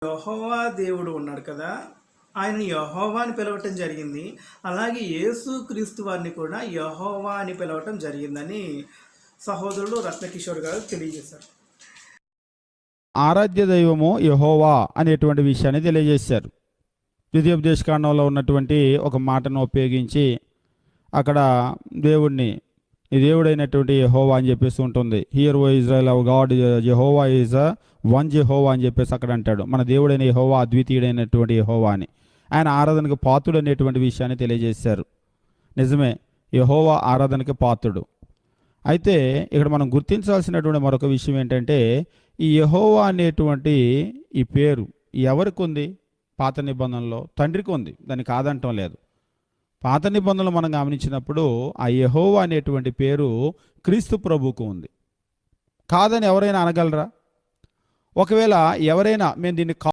యెహోవా దేవుడు ఉన్నాడు కదా! ఆయన యెహోవా అని పిలవటం జరిగింది. అలాగే యేసుక్రీస్తు వారిని కూడా యెహోవా అని పిలవటం జరిగిందని సహోదరుడు రత్నకిషోర్ గారు తెలియజేశారు. ఆరాధ్య దైవము యెహోవా అనేటువంటి విషయాన్ని తెలియజేశారు. ద్వితీయోపదేశకాండంలో ఉన్నటువంటి ఒక మాటను ఉపయోగించి అక్కడ దేవుణ్ణి ఈ దేవుడైనటువంటి యెహోవా అని చెప్పేసి ఉంటుంది. Hear O Israel our God Jehovah is one Jehovah అని చెప్పేసి అక్కడ అంటాడు. మన దేవుడైన యెహోవా అద్వితీయుడైనటువంటి యెహోవా అని. ఆయన ఆరాధనకు పాత్రుడు అనేటువంటి విషయాన్ని తెలియజేశారు. నిజమే, యెహోవా ఆరాధనకి పాత్రుడు. అయితే ఇక్కడ మనం గుర్తించాల్సినటువంటి మరొక విషయం ఏంటంటే, ఈ యెహోవా అనేటువంటి ఈ పేరు ఎవరికి ఉంది? పాత నిబంధనలో తండ్రికి ఉంది, దాన్ని కాదంటం లేదు. పాత నిబంధనలు మనం గమనించినప్పుడు ఆ యెహోవా అనేటువంటి పేరు క్రీస్తు ప్రభువుకు ఉంది. కాదని ఎవరైనా అనగలరా? ఒకవేళ ఎవరైనా మేము దీన్ని